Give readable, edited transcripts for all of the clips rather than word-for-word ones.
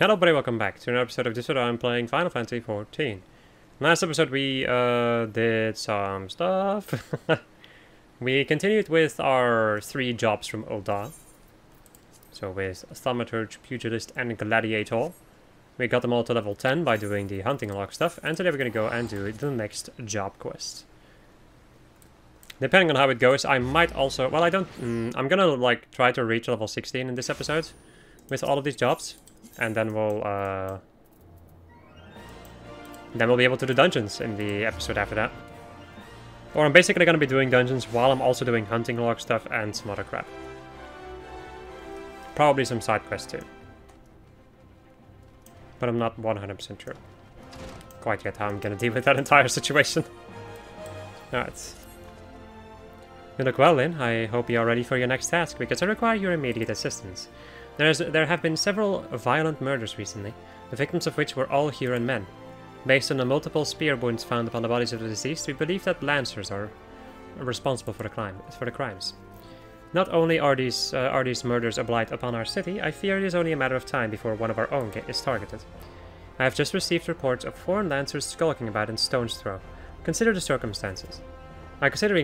Hello everybody, welcome back to another episode of this video. I'm playing Final Fantasy XIV. Last episode we did some stuff. We continued with our 3 jobs from Ul'dah. So with Thaumaturge, Pugilist and Gladiator. We got them all to level 10 by doing the hunting log stuff. And today we're going to go and do the next job quest. Depending on how it goes, I might also... Well, I don't... I'm gonna like try to reach level 16 in this episode with all of these jobs. And then we'll be able to do dungeons in the episode after that. Or I'm basically going to be doing dungeons while I'm also doing hunting log stuff and some other crap. Probably some side quests too. But I'm not 100% sure quite yet how I'm going to deal with that entire situation. Alright. You look well, Lyn. I hope you are ready for your next task, because I require your immediate assistance. There have been several violent murders recently, the victims of which were all Huron men. Based on the multiple spear wounds found upon the bodies of the deceased, we believe that Lancers are responsible for the crimes. Not only are these murders a blight upon our city, I fear it is only a matter of time before one of our own is targeted. I have just received reports of foreign Lancers skulking about in Stone's Throw. Considering the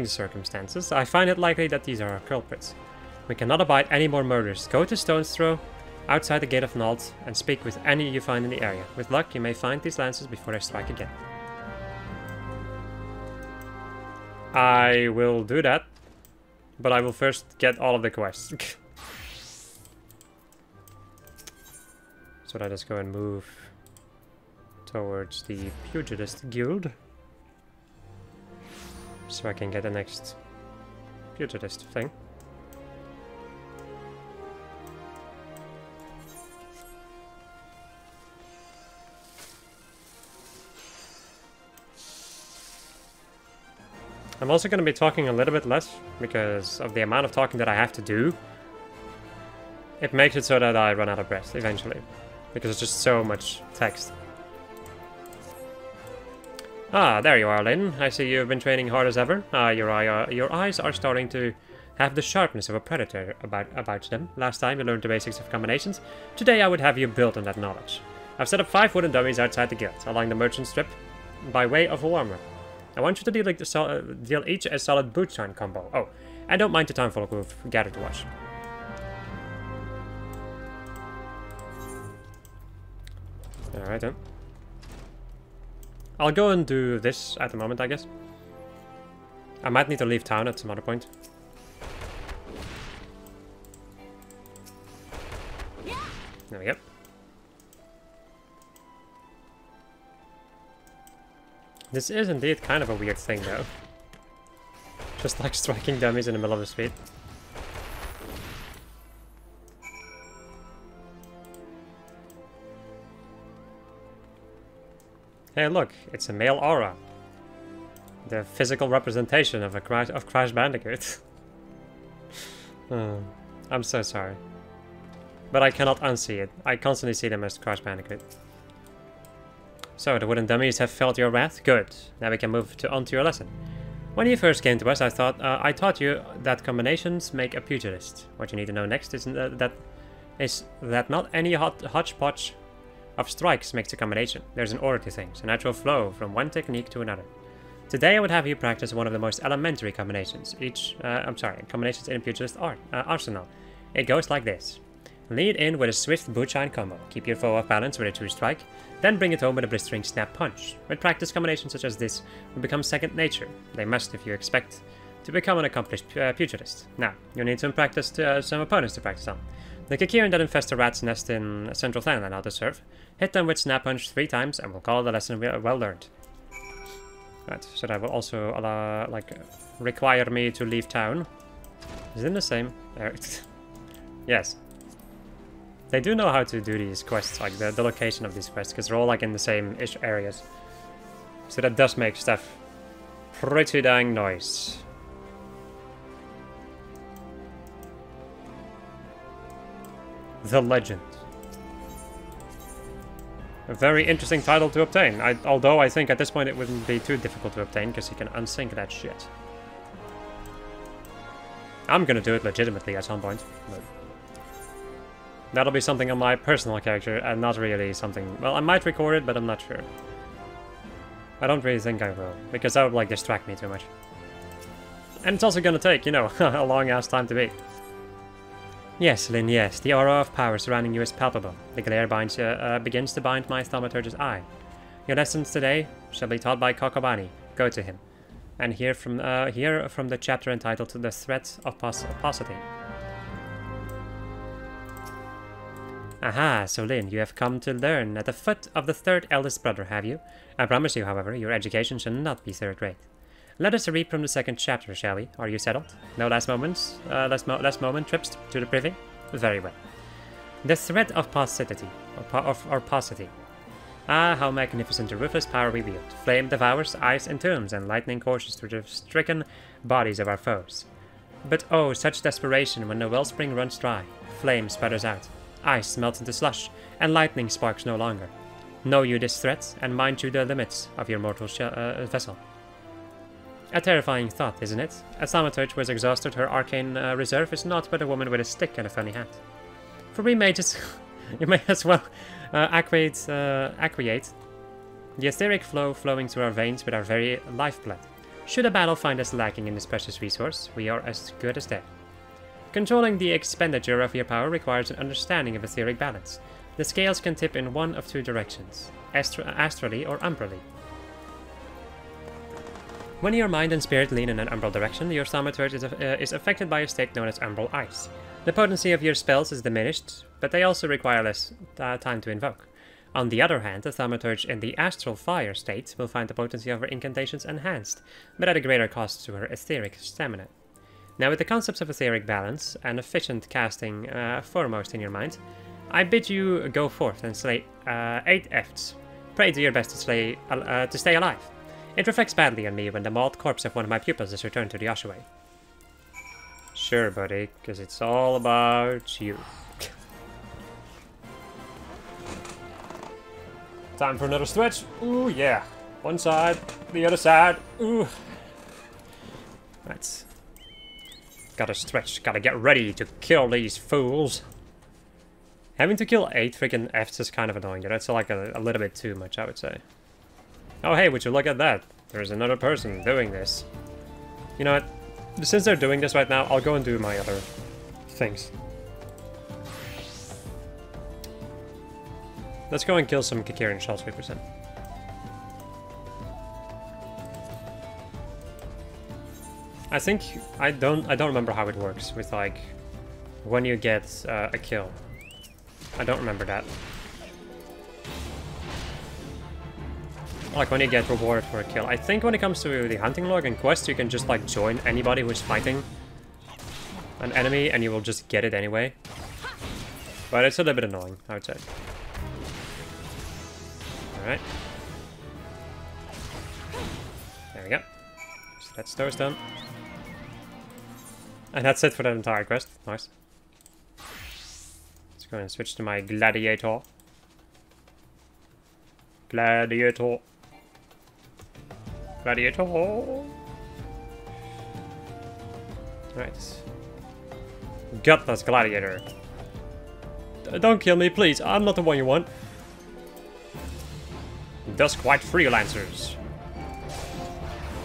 circumstances, I find it likely that these are our culprits. We cannot abide any more murders. Go to Stone's Throw, outside the Gate of Nald, and speak with any you find in the area. With luck, you may find these Lancers before they strike again. I will do that, but I will first get all of the quests. So let us go and move towards the Pugilist Guild, so I can get the next Pugilist thing. I'm also going to be talking a little bit less, because of the amount of talking that I have to do. It makes it so that I run out of breath, eventually. Because it's just so much text. Ah, there you are, Lyn. I see you've been training hard as ever. Your eyes are starting to have the sharpness of a predator about them. Last time you learned the basics of combinations. Today I would have you build on that knowledge. I've set up 5 wooden dummies outside the guild, along the merchant strip, by way of a warmer. I want you to deal each a solid boot shine combo. Oh, and don't mind the time folk who've gathered to watch. Alright then. I'll go and do this at the moment, I guess. I might need to leave town at some other point. There we go. This is indeed kind of a weird thing, though. Just like striking dummies in the middle of the street. Hey, look, it's a male aura. The physical representation of Crash Bandicoot. I'm so sorry. But I cannot unsee it. I constantly see them as Crash Bandicoot. So, the wooden dummies have felt your wrath? Good. Now we can move on to your lesson. When you first came to us, I taught you that combinations make a pugilist. What you need to know next is that not any hodgepodge of strikes makes a combination. There's an order to things, a natural flow from one technique to another. Today I would have you practice one of the most elementary combinations. Combinations in a pugilist arsenal. It goes like this. Lead in with a swift boot shine combo. Keep your foe off balance with a true strike. Then bring it home with a blistering snap punch. With practice, combinations such as this will become second nature. They must if you expect to become an accomplished pugilist. Now, you'll need some opponents to practice on. The Kikiran that infest a rat's nest in Central Thailand I'll deserve. Hit them with snap punch 3 times and we'll call the lesson well learned. Right, so that will also require me to leave town. Is it the same? Yes. They do know how to do these quests, like the location of these quests, because they're all like in the same-ish areas. So that does make stuff pretty dang nice. The Legend. A very interesting title to obtain, although I think at this point it wouldn't be too difficult to obtain, because you can unsync that shit. I'm gonna do it legitimately at some point. But That'll be something on my personal character and not really something... Well, I might record it, but I'm not sure. I don't really think I will, because that would like distract me too much. And it's also gonna take, you know, a long ass time to beat. Yes, Lyn, yes. The aura of power surrounding you is palpable. The glare begins to bind my thaumaturge's eye. Your lessons today shall be taught by Kokobani. Go to him. And hear from the chapter entitled The Threat of Paucity. Aha, so Lyn, you have come to learn at the foot of the third eldest brother, have you? I promise you, however, your education shall not be third-rate. Let us read from the second chapter, shall we? Are you settled? No last moments? Last moment trips to the privy? Very well. The threat of paucity, or paucity. Ah, how magnificent a ruthless power we wield. Flame devours, ice entombs, and lightning courses through the stricken bodies of our foes. But oh, such desperation when the wellspring runs dry. Flame sputters out. Ice melts into slush, and lightning sparks no longer. Know you this threat, and mind you the limits of your mortal vessel. A terrifying thought, isn't it? A thaumaturge who has exhausted her arcane reserve is not but a woman with a stick and a funny hat. For we mages, you may as well acquiate the etheric flow flowing through our veins with our very lifeblood. Should a battle find us lacking in this precious resource, we are as good as dead. Controlling the expenditure of your power requires an understanding of etheric balance. The scales can tip in one of two directions, astrally or umbrally. When your mind and spirit lean in an umbral direction, your thaumaturge is affected by a state known as umbral ice. The potency of your spells is diminished, but they also require less time to invoke. On the other hand, the thaumaturge in the astral fire state will find the potency of her incantations enhanced, but at a greater cost to her etheric stamina. Now, with the concepts of etheric balance and efficient casting foremost in your mind, I bid you go forth and slay 8 efts. Pray do your best to stay alive. It reflects badly on me when the mauled corpse of one of my pupils is returned to the Oshaway. Sure, buddy, because it's all about you. Time for another stretch. Ooh, yeah. One side, the other side. Ooh. Right. Gotta stretch, gotta get ready to kill these fools. Having to kill 8 freaking Fs is kind of annoying. That's like a little bit too much, I would say. Oh hey, would you look at that? There's another person doing this. You know what? Since they're doing this right now, I'll go and do my other things. Let's go and kill some Kikarian Shell Sweepers then. I think I don't remember how it works with like when you get a kill. I don't remember that. Like when you get rewarded for a kill. I think when it comes to the hunting log and quest, you can just like join anybody who's fighting an enemy and you will just get it anyway. But it's a little bit annoying, I would say. Alright. There we go. So that's those done. And that's it for that entire quest. Nice. Let's go and switch to my gladiator. Gladiator. Gladiator. Right. Gutless gladiator. Don't kill me, please. I'm not the one you want. Dusk White Freelancers.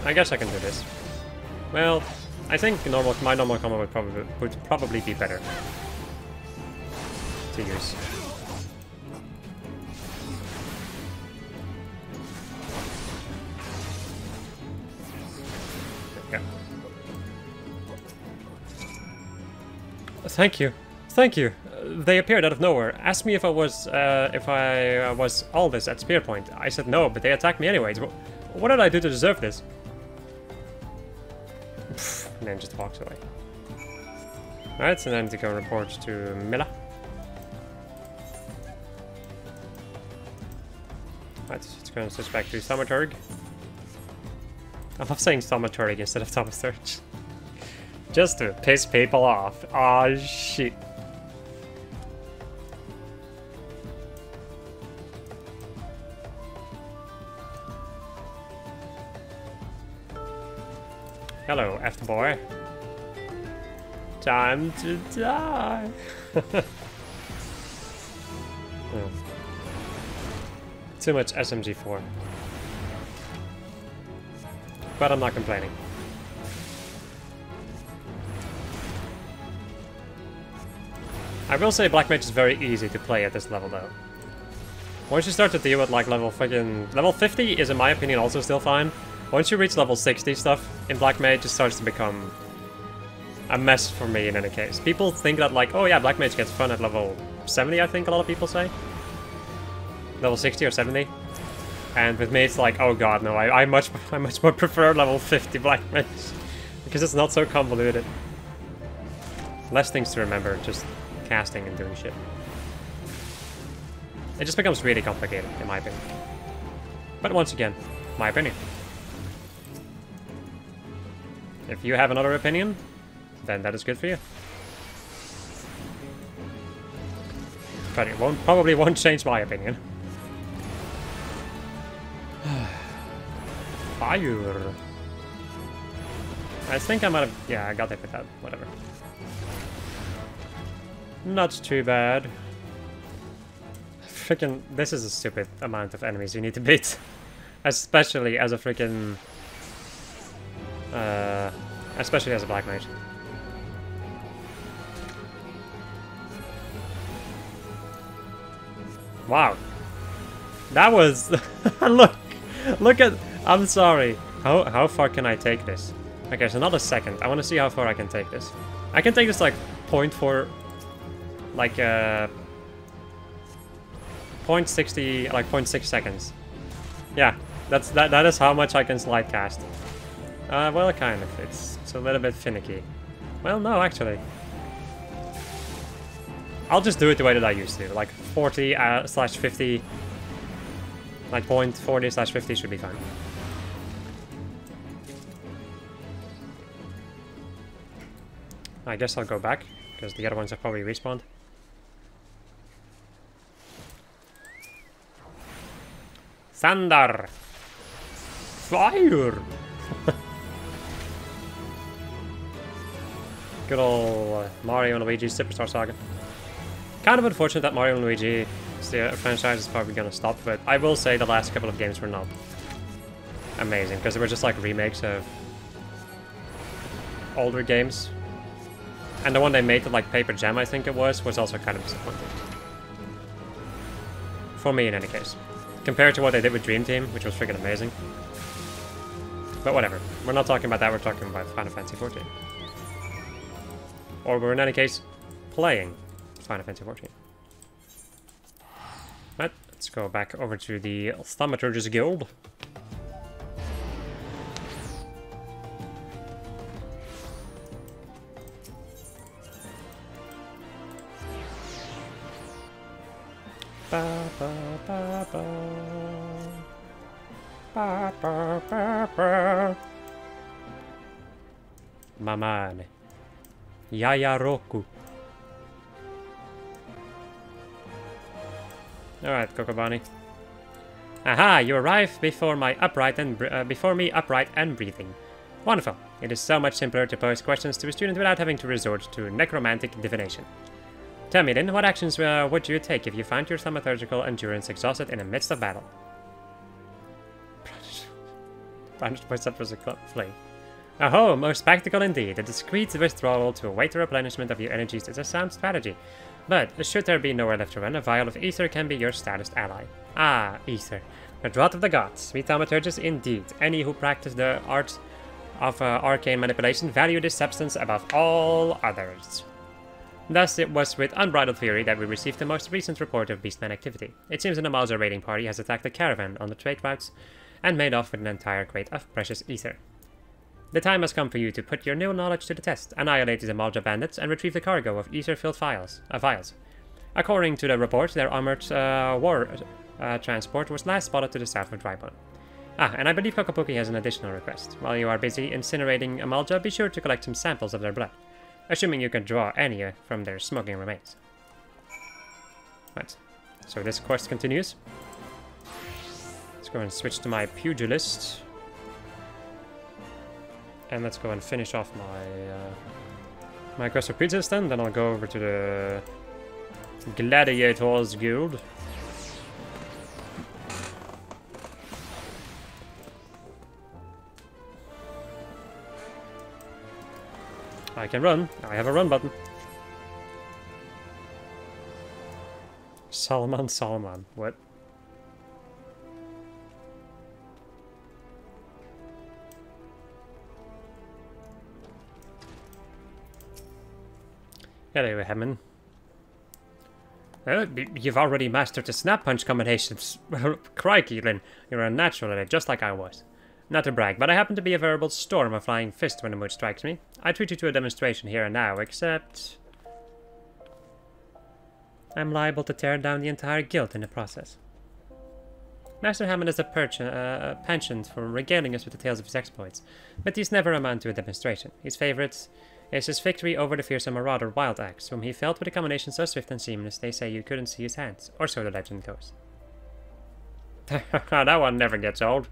I guess I can do this. Well, I think my normal combo would probably be better to use. There we go. Thank you. Thank you. They appeared out of nowhere. Asked me if I was Aldous at Spear Point. I said no, but they attacked me anyways. What did I do to deserve this? And then just walks away. Alright, so then to go report to Mila. Alright, let's go and switch back to Thaumaturg. I love saying Thaumaturg instead of Thaumaturge. Just to piss people off. Aw, shit. Hello, F-boy. Time to die. Oh. Too much SMG4. But I'm not complaining. I will say Black Mage is very easy to play at this level though. Once you start to deal with like level 50 is in my opinion also still fine. Once you reach level 60 stuff in Black Mage, it starts to become a mess for me in any case. People think that like, oh yeah, Black Mage gets fun at level 70, I think a lot of people say. Level 60 or 70. And with me it's like, oh god, no, I much more prefer level 50 Black Mage. Because it's not so convoluted. Less things to remember, just casting and doing shit. It just becomes really complicated, in my opinion. But once again, my opinion. If you have another opinion, then that is good for you. But it probably won't change my opinion. Fire. I think I might have... Yeah, I got it with that. Whatever. Not too bad. Freaking... This is a stupid amount of enemies you need to beat. Especially as a freaking... especially as a Black Mage. Wow. That was... Look at... I'm sorry. How far can I take this? Okay, so not a second. I want to see how far I can take this. I can take this like 0.4... Like 0.60... Like 0.6 seconds. Yeah. That is how much I can slide cast. Well, kind of. It's a little bit finicky. Well, no, actually. I'll just do it the way that I used to. Like 40/50. Like 0.40/50 should be fine. I guess I'll go back, because the other ones have probably respawned. Thunder! Fire! Good old Mario and Luigi Superstar Saga. Kind of unfortunate that Mario and Luigi franchise is probably gonna stop, but I will say the last couple of games were not amazing, because they were just like remakes of older games. And the one they made, like Paper Jam, I think it was also kind of disappointing. For me, in any case. Compared to what they did with Dream Team, which was freaking amazing. But whatever. We're not talking about that, we're talking about Final Fantasy XIV. Or we're, in any case, playing Final Fantasy XIV. Right, let's go back over to the Thaumaturgus Guild. Ba, ba, ba, ba. Ba, ba, ba, ba. Mamane. Yaya Roku. Alright, Kokobani. Aha, you arrive before me upright and breathing. Wonderful. It is so much simpler to pose questions to a student without having to resort to necromantic divination. Tell me then, what actions would you take if you found your thaumaturgical endurance exhausted in the midst of battle? Brandished by Sephiroth's flee. Oh, most practical indeed. A discreet withdrawal to await the replenishment of your energies is a sound strategy. But, should there be nowhere left to run, a vial of ether can be your stoutest ally. Ah, ether. The draught of the gods. Sweet thaumaturgus indeed. Any who practice the art of arcane manipulation value this substance above all others. Thus, it was with unbridled fury that we received the most recent report of beastman activity. It seems an Amalza raiding party has attacked a caravan on the trade routes and made off with an entire crate of precious ether. The time has come for you to put your new knowledge to the test, annihilate these Amalza bandits, and retrieve the cargo of ether-filled vials. According to the report, their armored war transport was last spotted to the south of Reborn. Ah, and I believe Kokopuki has an additional request. While you are busy incinerating Amalza, be sure to collect some samples of their blood. Assuming you can draw any from their smoking remains. Right, so this quest continues. Let's go and switch to my pugilist. And let's go and finish off my aggressive pugilist then. Then I'll go over to the Gladiators Guild. I can run. I have a run button. Solomon. What? Hello, Hammond. You've already mastered the snap punch combinations. Crikey, Lynn. You're a natural at it, just like I was. Not to brag, but I happen to be a veritable storm of flying fist when the mood strikes me. I treat you to a demonstration here and now, except I'm liable to tear down the entire guild in the process. Master Hammond is a penchant for regaling us with the tales of his exploits, but these never amount to a demonstration. His favorite is his victory over the fearsome marauder Wild Axe, whom he felled with a combination so swift and seamless they say you couldn't see his hands, or so the legend goes. That one never gets old.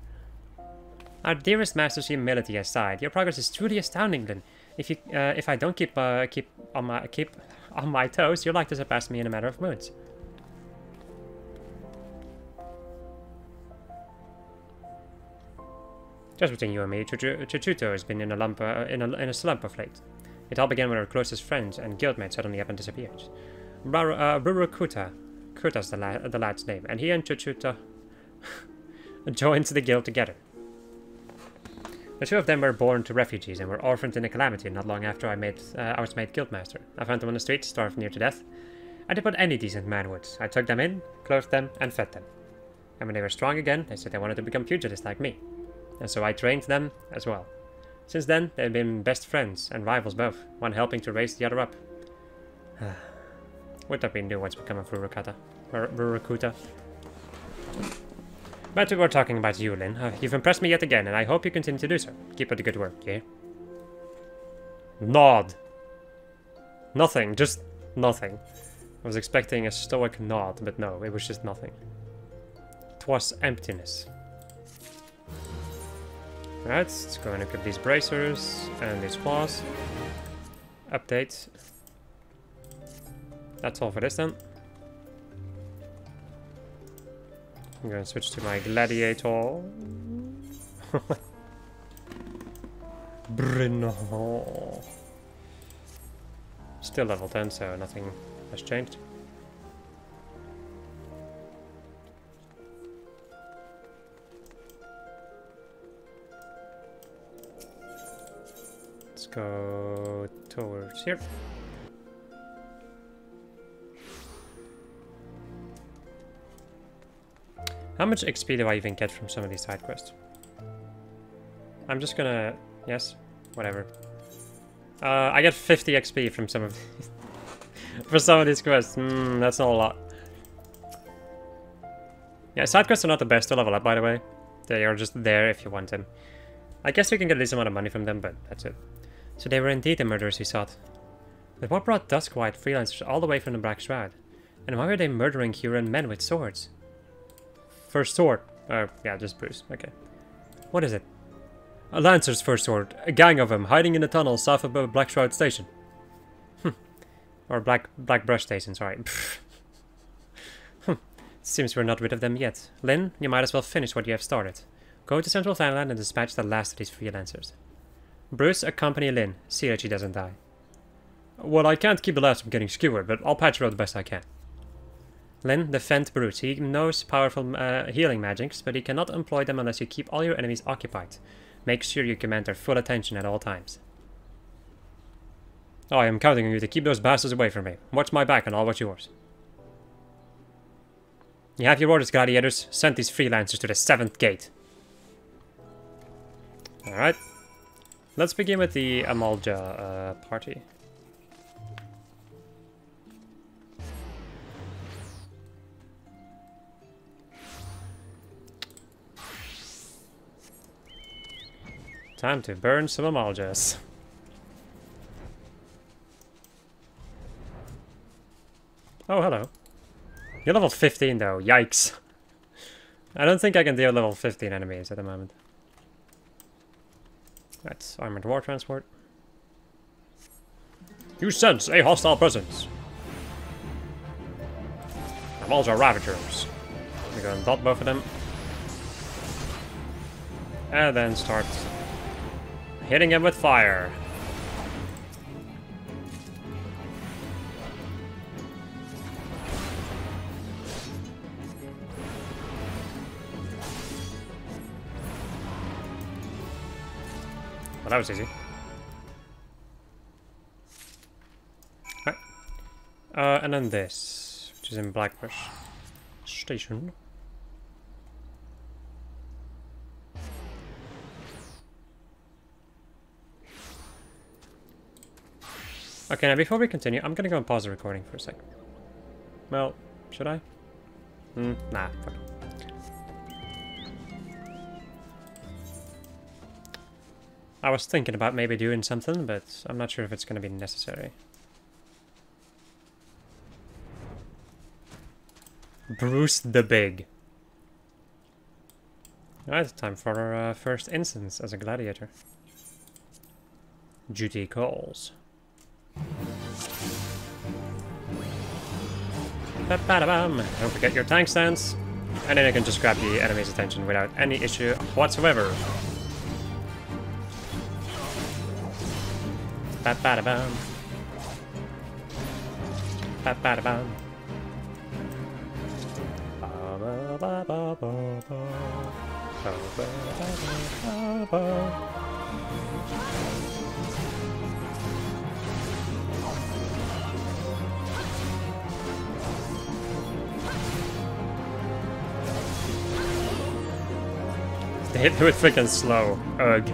Our dearest master's humility aside, your progress is truly astounding, Lynn. If I don't keep on my toes, you're like to surpass me in a matter of moons. Just between you and me, Chuchuto has been in a slump of late. It all began when our closest friends and guildmates suddenly up and disappeared. Kurta's the lad's name, and he and Chuchuto joined the guild together. The two of them were born to refugees and were orphaned in a calamity not long after I was made guildmaster. I found them on the street, starved near to death. I did what any decent man would. I took them in, clothed them, and fed them. And when they were strong again, they said they wanted to become pugilists like me. And so I trained them as well. Since then, they've been best friends and rivals both, one helping to raise the other up. Would have been new once become a Furukuta. But we were talking about you, Lynn. You've impressed me yet again, and I hope you continue to do so. Keep up the good work, yeah? Nod. Nothing, just nothing. I was expecting a stoic nod, but no, it was just nothing. 'Twas emptiness. Right, let's go and look at these bracers and these claws. Update. That's all for this then. I'm going to switch to my gladiator. Bruno. Still level 10, so nothing has changed. Let's go towards here. How much XP do I even get from some of these side quests? I'm just gonna... yes, whatever. I get 50 XP from some of these... for some of these quests. That's not a lot. Yeah, side quests are not the best to level up, by the way. They are just there if you want them. I guess you can get a decent amount of money from them, but that's it. So they were indeed the murderers he sought. But what brought Duskwhite freelancers all the way from the Black Shroud? And why were they murdering Huron men with swords? First sword. Oh, yeah, just Bruce. Okay. What is it? A Lancer's first sword. A gang of them, hiding in the tunnels south of Black Shroud Station. Or Black Brush Station, sorry. Seems we're not rid of them yet. Lynn, you might as well finish what you have started. Go to Central Thailand and dispatch the last of these freelancers. Bruce, accompany Lynn. See that she doesn't die. Well, I can't keep the last from getting skewered, but I'll patch her out the best I can. Lynn, defend Bruce. He knows powerful healing magics, but he cannot employ them unless you keep all your enemies occupied. Make sure you command their full attention at all times. I am counting on you to keep those bastards away from me. Watch my back and I'll watch yours. You have your orders, gladiators. Send these freelancers to the 7th gate. Alright. Let's begin with the Amalja party. Time to burn some Amaljas. Oh, hello. You're level 15 though, yikes. I don't think I can deal with level 15 enemies at the moment. That's armored war transport. You sense a hostile presence. Walls are Ravagers. We're going to dot both of them. And then start hitting him with fire. Well, that was easy. Right. And then this, which is in Blackbush Station. Okay, now before we continue, I'm gonna go and pause the recording for a sec. Well, should I? Nah, fuck it. I was thinking about maybe doing something, but I'm not sure if it's gonna be necessary. Bruce the Big. Alright, time for our first instance as a gladiator. Duty calls. Ba-ba-da-bam. Don't forget your tank stance, and then you can just grab the enemy's attention without any issue whatsoever. Ba-ba-da-bam. Ba-ba-da-bam. They hit me with freaking slow. Ugh.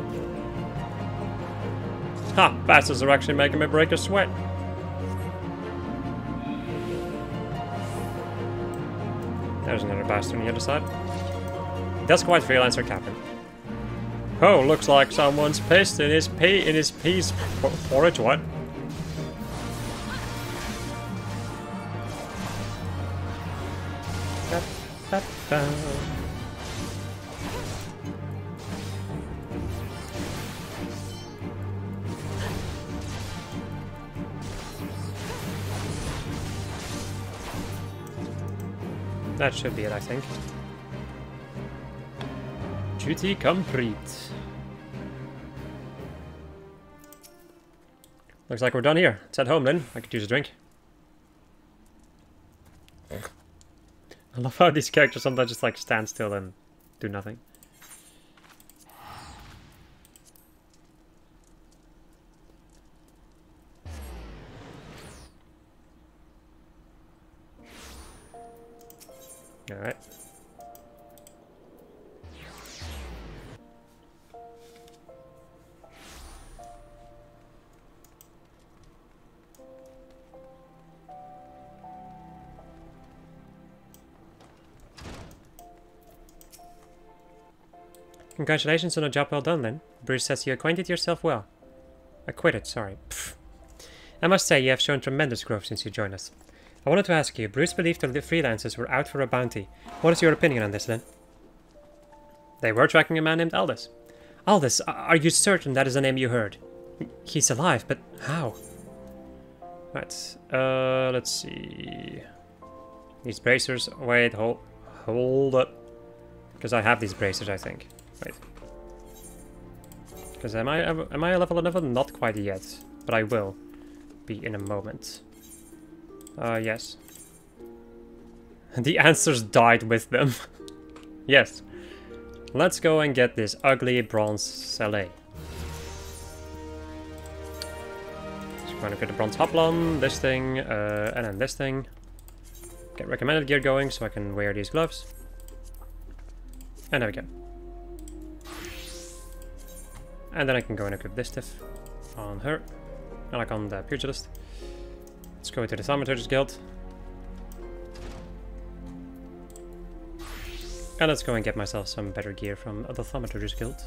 Ha! Bastards are actually making me break a sweat. There's another bastard on the other side. That's quite freelancer captain. Oh, looks like someone's pissed in his peas porridge. What? That should be it, I think. Duty complete. Looks like we're done here. It's at home then. I could use a drink. I love how these characters sometimes just like stand still and do nothing. Alright. Congratulations on a job well done then. Bruce says you acquainted yourself well. Acquitted, sorry. Pfft. I must say you have shown tremendous growth since you joined us. I wanted to ask you, Bruce believed the freelancers were out for a bounty. What is your opinion on this then? They were tracking a man named Aldous. Aldous, are you certain that is the name you heard? He's alive, but how? Right, let's see. These bracers, wait, hold up. Because I have these bracers, I think. Wait. Because am I a level 11? Not quite yet, but I will be in a moment. Yes. The answers died with them. Yes. Let's go and get this ugly bronze Saleh. So we're gonna get the bronze hoplon, this thing, and then this thing. Get recommended gear going so I can wear these gloves. And there we go. And then I can go and equip this stuff on her. And like on the pugilist. Let's go to the Thaumaturgist Guild. And let's go and get myself some better gear from the Thaumaturgist Guild.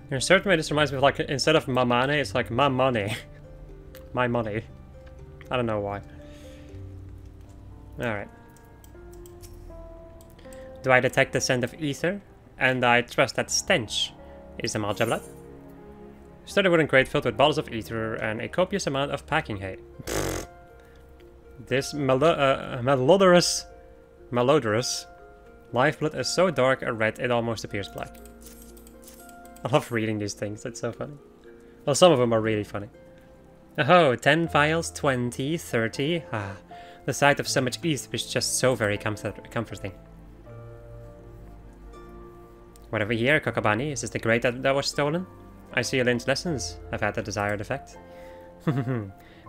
In a certain way, this reminds me of like, instead of my money, it's like my money. My money. I don't know why. Alright. Do I detect the scent of ether? And I trust that stench is the Malja blood. Sturdy wooden crate filled with bottles of ether and a copious amount of packing hay. This malodorous lifeblood is so dark and red it almost appears black. I love reading these things, it's so funny. Well, some of them are really funny. Oh, 10 vials, 20, 30. Ah, the sight of so much ether is just so very comforting. What have we here, Kokobani? Is this the grate that was stolen? I see Lynn's lessons have had the desired effect.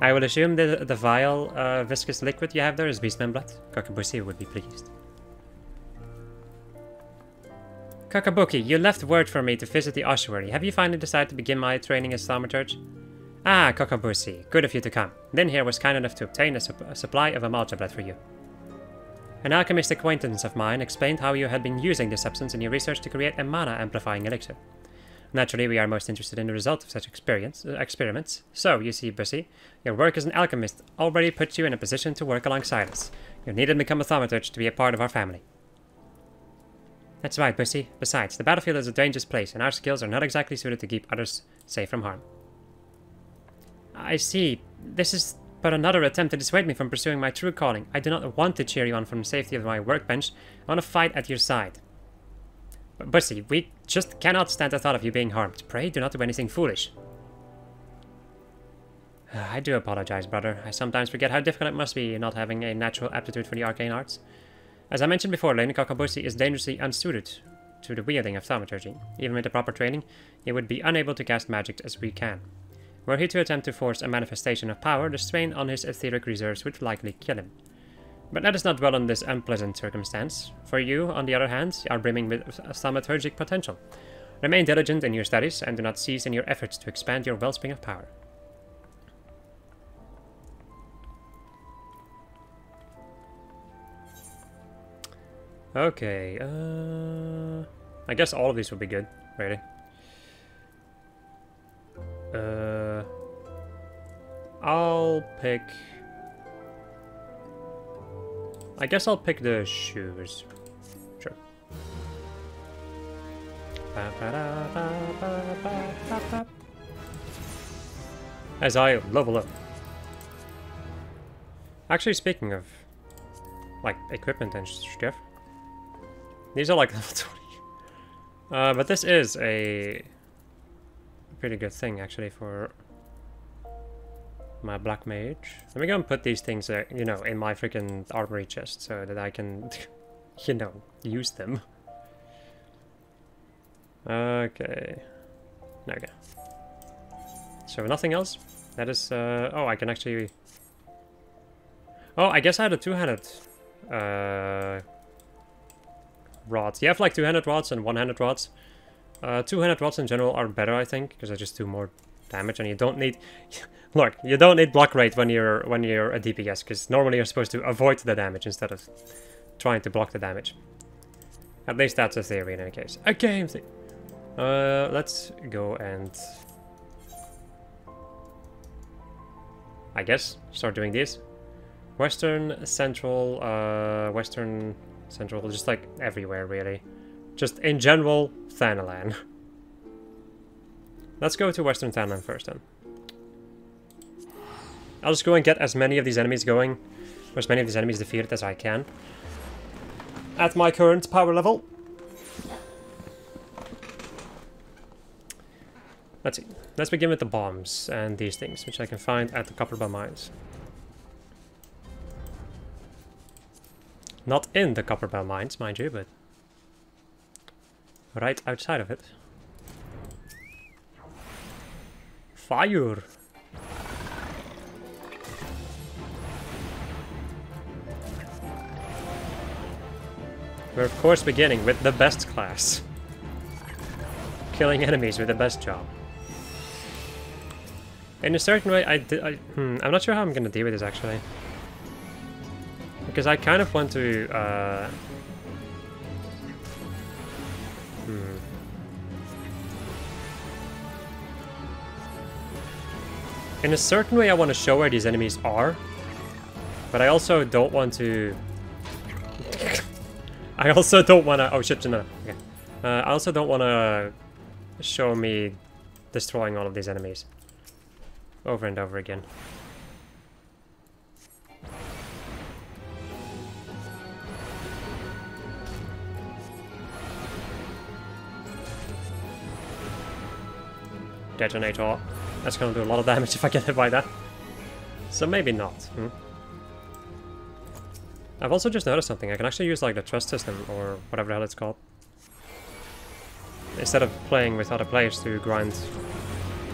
I will assume the vile, viscous liquid you have there is beastman blood. Kakabushi would be pleased. Kakabuki, you left word for me to visit the ossuary. Have you finally decided to begin my training as thaumaturge? Ah, Kakabushi, good of you to come. Lynn here was kind enough to obtain a supply of Amalja blood for you. An alchemist acquaintance of mine explained how you had been using this substance in your research to create a mana-amplifying elixir. Naturally, we are most interested in the result of such experiments. So, you see, Bussy, your work as an alchemist already puts you in a position to work alongside us. You needn't become a thaumaturge to be a part of our family. That's right, Bussy. Besides, the battlefield is a dangerous place, and our skills are not exactly suited to keep others safe from harm. I see. This is but another attempt to dissuade me from pursuing my true calling. I do not want to cheer you on from the safety of my workbench. I want to fight at your side. But Bussy, we just cannot stand the thought of you being harmed. Pray, do not do anything foolish. I do apologize, brother. I sometimes forget how difficult it must be not having a natural aptitude for the arcane arts. As I mentioned before, Lane Kakabushi is dangerously unsuited to the wielding of thaumaturgy. Even with the proper training, he would be unable to cast magic as we can. Were he to attempt to force a manifestation of power, the strain on his etheric reserves would likely kill him. But let us not dwell on this unpleasant circumstance. For you, on the other hand, are brimming with thaumaturgic potential. Remain diligent in your studies, and do not cease in your efforts to expand your wellspring of power. Okay, I guess all of these would be good, really. I'll pick... I guess I'll pick the shoes. Sure. As I level up. Actually, speaking of, like, equipment and stuff, these are like level 20. But this is a pretty good thing, actually, for my black mage. Let me go and put these things, you know, in my freaking armory chest so that I can, you know, use them. Okay. Okay. So nothing else? That is, oh, I can actually... Oh, I guess I had a two-handed, rods. You have like two-handed rods and one-handed rods. Two-handed rods in general are better, I think, because they just do more damage, and you don't need... Look, you don't need block rate when you're a DPS, because normally you're supposed to avoid the damage instead of trying to block the damage. At least that's a theory in any case. Okay, let's go and... I guess start doing these. Western, Central, Western, Central, just like everywhere, really. Just in general, Thanalan. Let's go to Western Thanalan first, then. I'll just go and get as many of these enemies going, or as many of these enemies defeated as I can. At my current power level. Let's see. Let's begin with the bombs and these things, which I can find at the Copperbell Mines. Not in the Copperbell Mines, mind you, but right outside of it. Fire! We're of course beginning with the best class. Killing enemies with the best job. In a certain way, I'm not sure how I'm gonna deal with this actually. Because I kind of want to, In a certain way I want to show where these enemies are. But I also don't want to... I also don't want to... Oh shit, no. Okay. I also don't want to show me destroying all of these enemies. Over and over again. Detonator. That's gonna do a lot of damage if I get hit by that. So maybe not. I've also just noticed something. I can actually use like the trust system or whatever the hell it's called. Instead of playing with other players to grind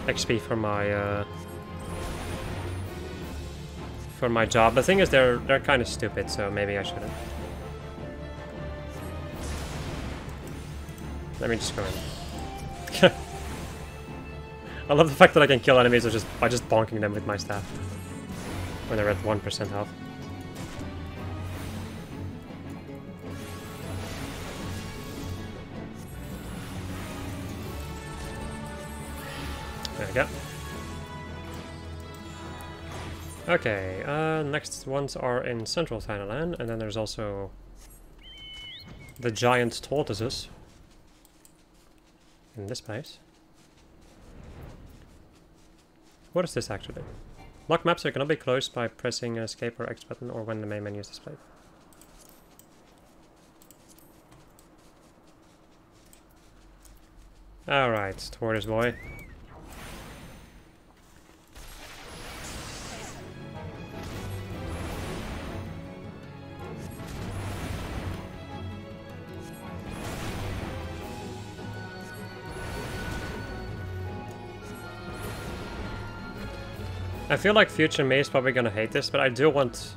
XP for my job. The thing is they're kind of stupid, so maybe I shouldn't. Let me just go in. I love the fact that I can kill enemies by just bonking them with my staff when they're at 1% health. There we go. Okay, next ones are in Central Thailand, and then there's also the giant tortoises in this place. What is this actually? Lock maps are gonna be closed by pressing escape or X button or when the main menu is displayed. Alright, tortoise boy. I feel like future me is probably gonna hate this, but I do want...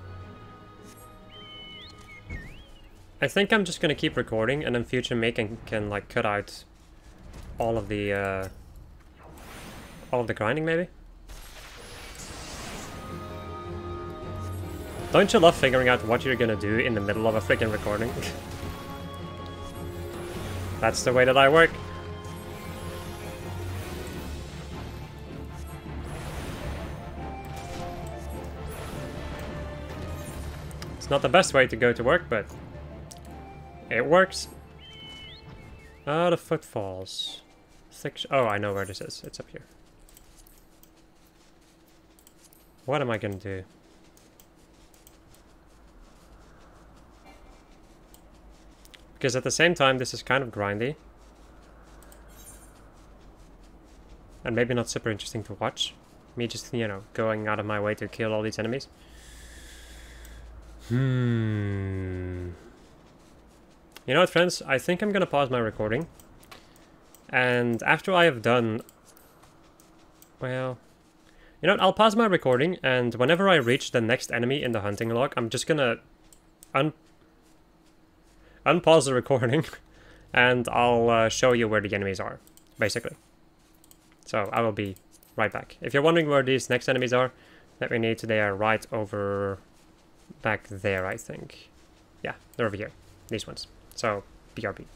I think I'm just gonna keep recording, and then future me can like cut out all of the grinding, maybe? Don't you love figuring out what you're gonna do in the middle of a freaking recording? That's the way that I work. It's not the best way to go to work, but it works. The footfalls. Oh, I know where this is. It's up here. What am I gonna do? Because at the same time, this is kind of grindy. And maybe not super interesting to watch. Me just, you know, going out of my way to kill all these enemies. You know what, friends? I think I'm gonna pause my recording. And after I have done... Well... You know what? I'll pause my recording, and whenever I reach the next enemy in the hunting log, I'm just gonna... unpause the recording, and I'll show you where the enemies are, basically. So, I will be right back. If you're wondering where these next enemies are, let me know, they are right over... back there, I think. Yeah, they're over here. These ones. So, BRB.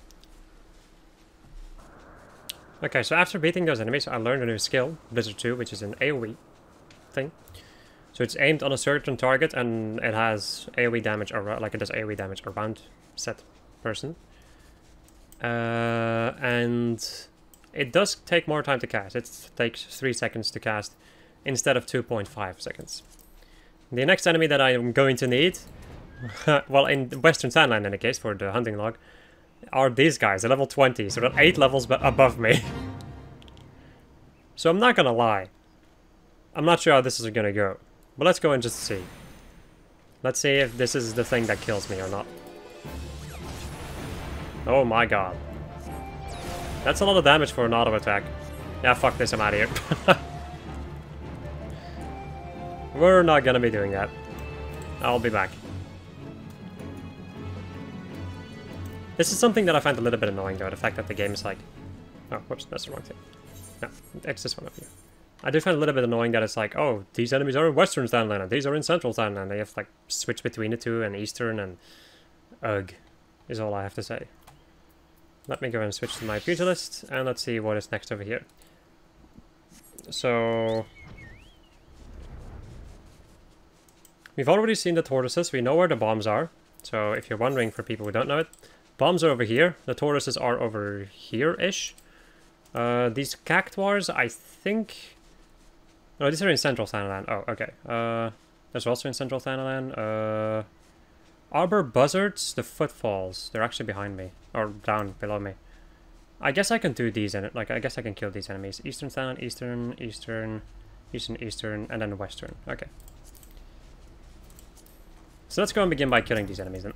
Okay, so after beating those enemies, I learned a new skill, Blizzard 2, which is an AoE thing. So it's aimed on a certain target, and it has AoE damage, or like it does AoE damage around said person. And it does take more time to cast. It takes 3 seconds to cast instead of 2.5 seconds. The next enemy that I am going to need, well, in Western Sandland in the case, for the hunting log, are these guys, at level 20, so they're 8 levels above me. So I'm not gonna lie. I'm not sure how this is gonna go. But let's go and just see. Let's see if this is the thing that kills me or not. Oh my god. That's a lot of damage for an auto attack. Yeah, fuck this, I'm out of here. We're not gonna be doing that. I'll be back. This is something that I find a little bit annoying though, the fact that the game is like... Oh, whoops, that's the wrong thing. No, it's this one up here. I do find it a little bit annoying that it's like, oh, these enemies are in Western Thailand and these are in Central Thailand. They have to like switch between the two, and Eastern, and... Ugh, is all I have to say. Let me go and switch to my pugilist, and let's see what is next over here. So... We've already seen the tortoises, we know where the bombs are. So if you're wondering, for people who don't know it, bombs are over here. The tortoises are over here-ish. These cactuars, I think... No, these are in Central Thanalan. Oh, okay. There's also in Central Thanalan. Arbor buzzards, the footfalls. They're actually behind me. Or down below me. I guess I can do these, like, I guess I can kill these enemies. Eastern Thanalan, Eastern, and then Western. Okay. So let's go and begin by killing these enemies then.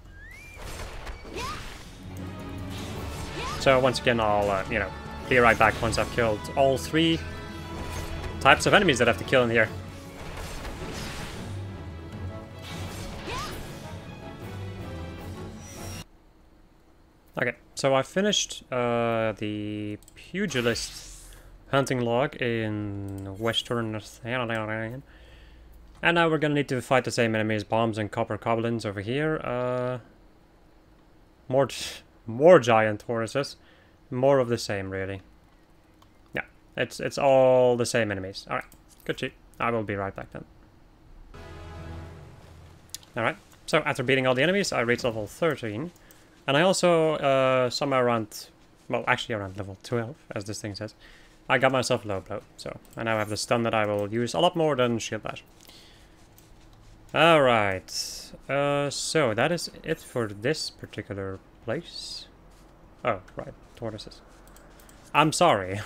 So once again, I'll, you know, be right back once I've killed all 3 types of enemies that I have to kill in here. Okay, so I finished the pugilist hunting log in Western Thanalan. And now we're gonna need to fight the same enemies, bombs and copper goblins over here. More giant tortoises. More of the same, really. Yeah, it's all the same enemies. Alright, good shit. I will be right back then. Alright, so after beating all the enemies, I reached level 13. And I also, somewhere around, well, actually around level 12, as this thing says, I got myself low blow. So I now have the stun that I will use a lot more than shield bash. Alright, so that is it for this particular place. Oh, right, tortoises. I'm sorry.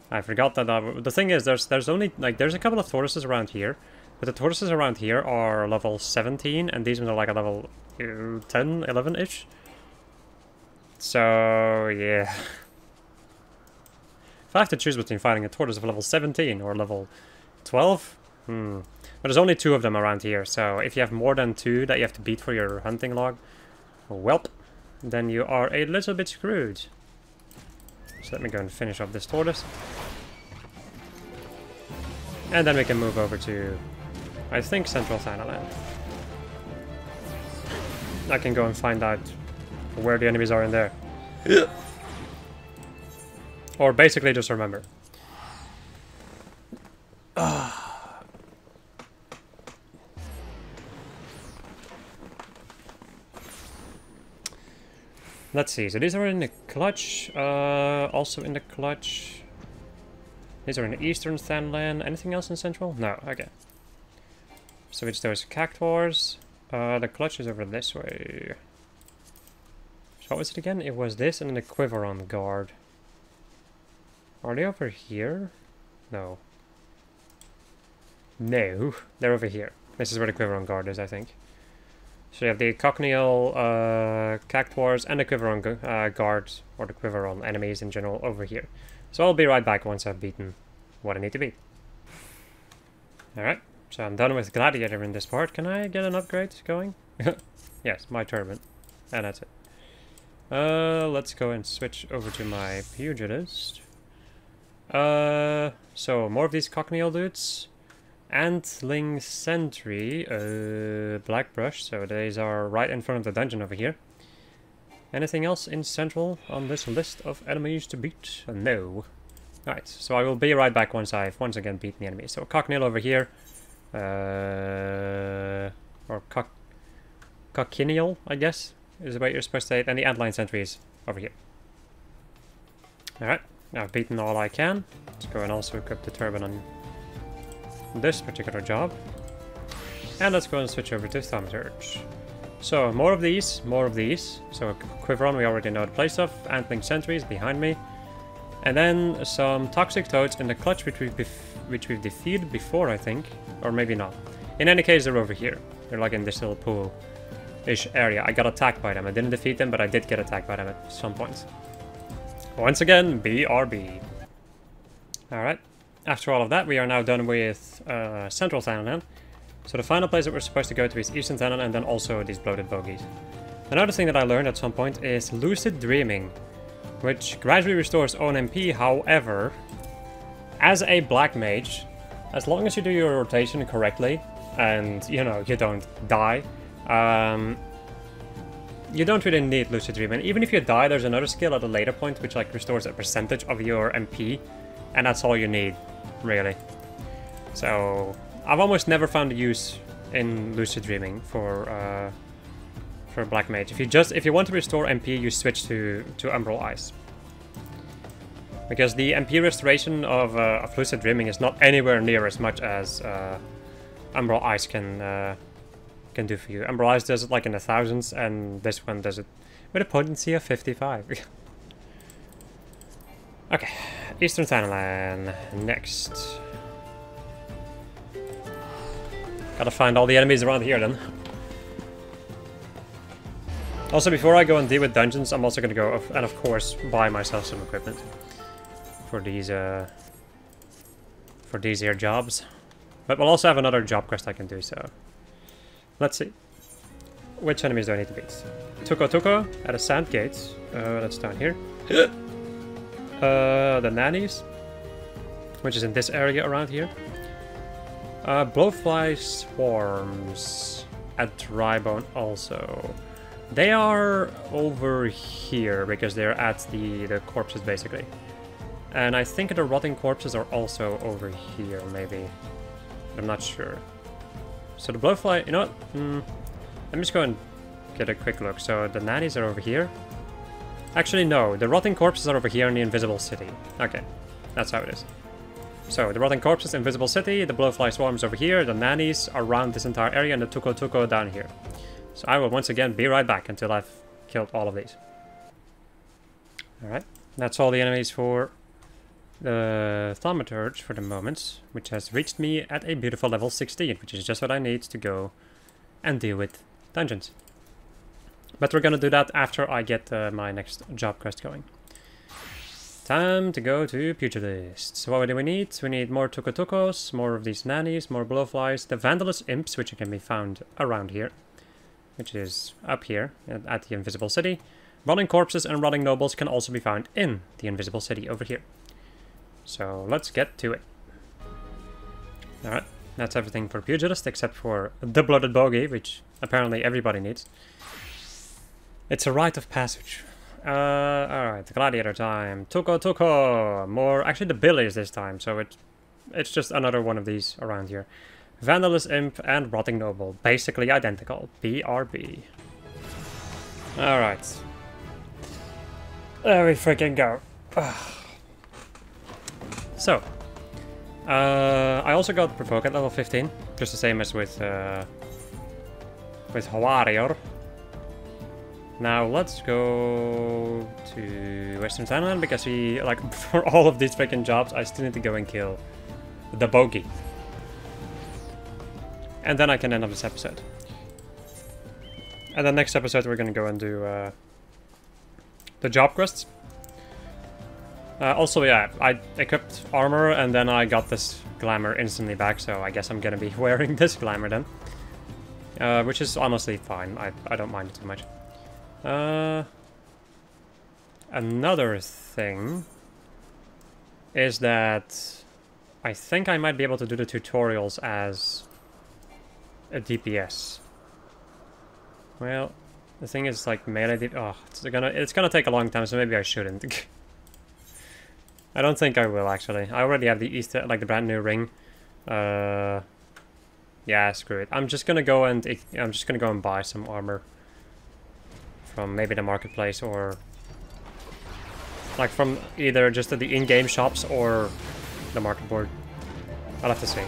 I forgot that the thing is, there's only, like, there's a couple of tortoises around here, but the tortoises around here are level 17, and these ones are like a level 10, 11-ish. So, yeah. If I have to choose between fighting a tortoise of level 17 or level 12, but there's only 2 of them around here, so if you have more than 2 that you have to beat for your hunting log, welp, then you are a little bit screwed. So let me go and finish off this tortoise. And then we can move over to, I think, Central Thanalan. I can go and find out where the enemies are in there. Or basically just remember. Let's see, so these are in the clutch, also in the clutch. These are in Eastern Thanalan. Anything else in Central? No, okay. So it's those cactuars. The clutch is over this way. So what was it again? It was this and then the Quiveron guard. Are they over here? No. No, they're over here. This is where the Quiveron guard is, I think. So you have the Cockneal cactuars and the Quiveron guards, or the Quiveron enemies in general, over here. So I'll be right back once I've beaten what I need to beat. Alright, so I'm done with Gladiator in this part. Can I get an upgrade going? Yes, my turban. And that's it. Let's go and switch over to my Pugilist. So more of these Cockneal dudes. Antling Sentry, Black Brush, so these are right in front of the dungeon over here. Anything else in Central on this list of enemies to beat? No. Alright, so I will be right back once I've once again beaten the enemy. So Cockneal over here, or Cochineal, I guess, is the way you're supposed to say it, and the Antling Sentries over here. Alright, now I've beaten all I can. Let's go and also equip the turban on this particular job. And let's go and switch over to Thaumaturge. So, more of these. So, Quiveron we already know the place of. Antling Sentries behind me. And then some Toxic Toads in the clutch, which we've defeated before, I think. Or maybe not. In any case, they're over here. They're like in this little pool-ish area. I got attacked by them. I didn't defeat them, but I did get attacked by them at some point. Once again, BRB. Alright. After all of that, we are now done with Central Thanalan. So the final place that we're supposed to go to is Eastern Thanalan, and then also these bloated bogies. Another thing that I learned at some point is Lucid Dreaming, which gradually restores own MP. However, as a black mage, as long as you do your rotation correctly, and, you know, you don't die, you don't really need Lucid Dreaming. Even if you die, there's another skill at a later point which, like, restores a percentage of your MP, and that's all you need, really. So I've almost never found a use in Lucid Dreaming for for Black Mage. If you want to restore MP, you switch to Umbral Ice. Because the MP restoration of Lucid Dreaming is not anywhere near as much as Umbral Ice can do for you. Umbral Ice does it like in the thousands, and this one does it with a potency of 55. Okay, Eastern Thanalan next. Gotta find all the enemies around here then. Also, before I go and deal with dungeons, I'm also gonna go and of course buy myself some equipment for these here jobs. But we'll also have another job quest I can do, so let's see. Which enemies do I need to beat? Tuko at a sand gate. That's down here. The nannies, which is in this area around here. Blowfly swarms at Reborn also. They are over here because they're at the corpses basically. And I think the rotting corpses are also over here, maybe. I'm not sure. So the blowfly, you know what? Let me just go and get a quick look. So the nannies are over here. Actually, no. The rotting corpses are over here in the invisible city. Okay, that's how it is. So the rotting corpses, invisible city. The blowfly swarms over here. The nannies are around this entire area, and the Tuko down here. So I will once again be right back until I've killed all of these. Alright, that's all the enemies for the Thaumaturge for the moment, which has reached me at a beautiful level 16, which is just what I need to go and deal with dungeons. But we're gonna do that after I get my next job quest going. Time to go to Pugilist. So what do we need? We need more Tukos, more of these nannies, more blowflies, the Vandalous Imps, which can be found around here, which is up here at the Invisible City. Rotting Corpses and Rotting Nobles can also be found in the Invisible City over here. So let's get to it. Alright, that's everything for Pugilist except for the Blooded Bogey, which apparently everybody needs. It's a rite of passage. Alright, Gladiator time. Tuko! More, actually the Billies this time, so it's just another one of these around here. Vandalous Imp and Rotting Noble, basically identical. BRB. Alright. There we freaking go. So, I also got Provoke at level 15, just the same as with Warrior. Now let's go to Western Thailand because for all of these freaking jobs, I still need to go and kill the Bogey. And then I can end up this episode. And the next episode we're gonna go and do the job quests. Also, yeah, I equipped armor and then I got this glamour instantly back, so I guess I'm gonna be wearing this glamour then. Which is honestly fine, I don't mind it too much. Another thing is that I think I might be able to do the tutorials as a DPS. Well, the thing is, like, melee it's gonna take a long time, so maybe I shouldn't. I don't think I will, actually. I already have the brand new ring. Yeah, screw it. I'm just gonna go and buy some armor from maybe the marketplace, or like from either just the in-game shops or the market board. I'll have to see.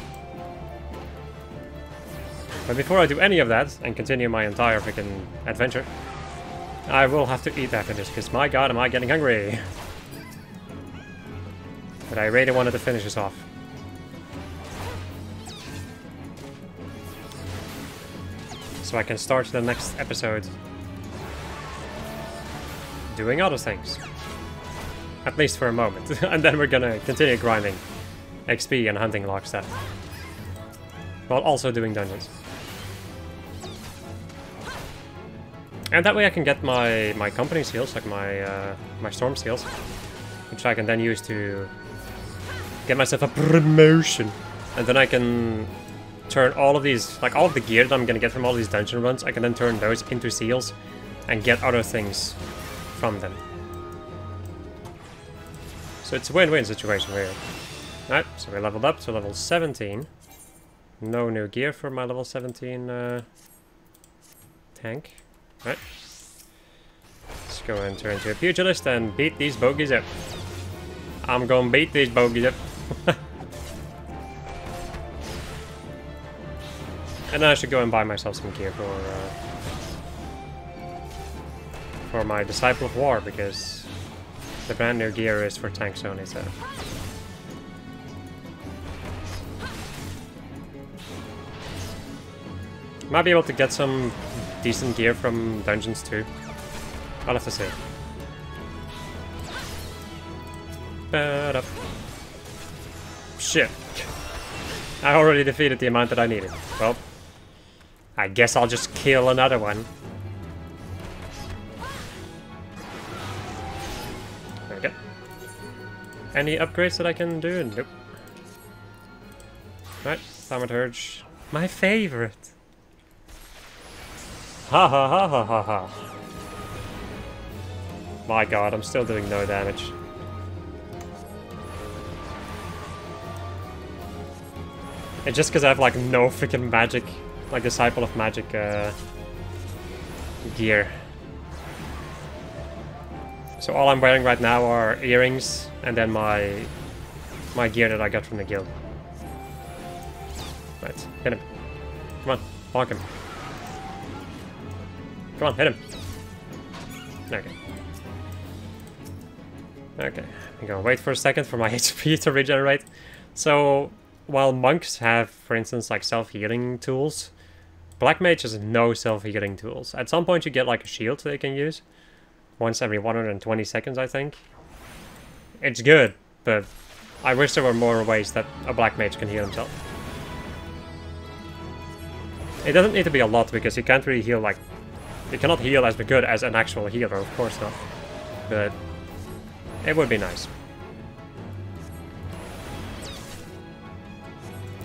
But before I do any of that and continue my entire freaking adventure, I will have to eat after this, because my god, am I getting hungry. But I really wanted to finish this off. So I can start the next episode doing other things. At least for a moment. And then we're gonna continue grinding XP and hunting log stuff. While also doing dungeons. And that way I can get my company seals, like my storm seals, which I can then use to get myself a promotion. And then I can turn all of these, like all of the gear that I'm gonna get from all these dungeon runs, I can then turn those into seals and get other things from them. So it's a win-win situation, really. Alright, so we leveled up to level 17. No new gear for my level 17 tank. Right. Let's go and turn into a pugilist and beat these bogeys up. I'm gonna beat these bogeys up. And then I should go and buy myself some gear for my Disciple of War, because the brand new gear is for tanks only, so... Might be able to get some decent gear from dungeons too. I'll have to see. Ba-da. Shit. I already defeated the amount that I needed. Well, I guess I'll just kill another one. There we go. Any upgrades that I can do? Nope. Right, Thaumaturge. My favorite. Ha ha ha ha ha ha. My god, I'm still doing no damage. It's just because I have like no freaking magic, like Disciple of Magic gear. So all I'm wearing right now are earrings and then my gear that I got from the guild. Right, hit him. Come on, bonk him. Come on, hit him. Okay. Okay, I'm gonna wait for a second for my HP to regenerate. So, while monks have, for instance, like self-healing tools, Black Mage has no self-healing tools. At some point you get like a shield they can use. Once every 120 seconds, I think. It's good, but I wish there were more ways that a Black Mage can heal himself. It doesn't need to be a lot, because you can't really heal like... You cannot heal as good as an actual healer, of course not. But it would be nice.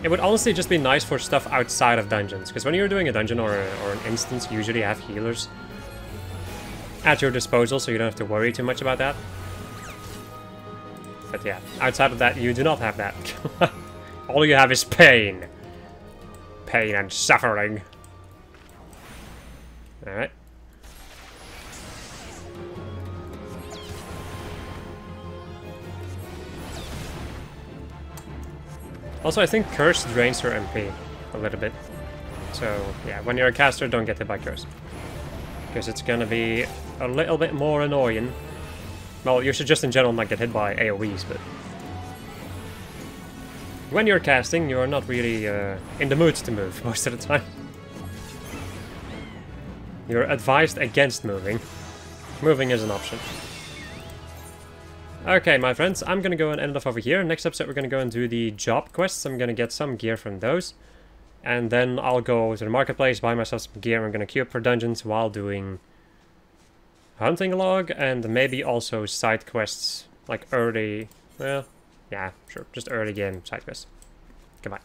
It would honestly just be nice for stuff outside of dungeons, because when you're doing a dungeon or an instance, you usually have healers at your disposal, so you don't have to worry too much about that. But yeah, outside of that, you do not have that. All you have is pain. Pain and suffering. Alright. Also, I think Curse drains your MP a little bit. So, yeah, when you're a caster, don't get hit by Curse. Because it's gonna be a little bit more annoying. Well, you should just in general not get hit by AoEs, but... When you're casting, you're not really in the mood to move most of the time. You're advised against moving. Moving is an option. Okay, my friends, I'm gonna go and end off over here. Next episode, we're gonna go and do the job quests. I'm gonna get some gear from those. And then I'll go to the marketplace, buy myself some gear. I'm gonna queue up for dungeons while doing hunting log and maybe also side quests, like early, well, yeah, sure, just early game side quests. Goodbye.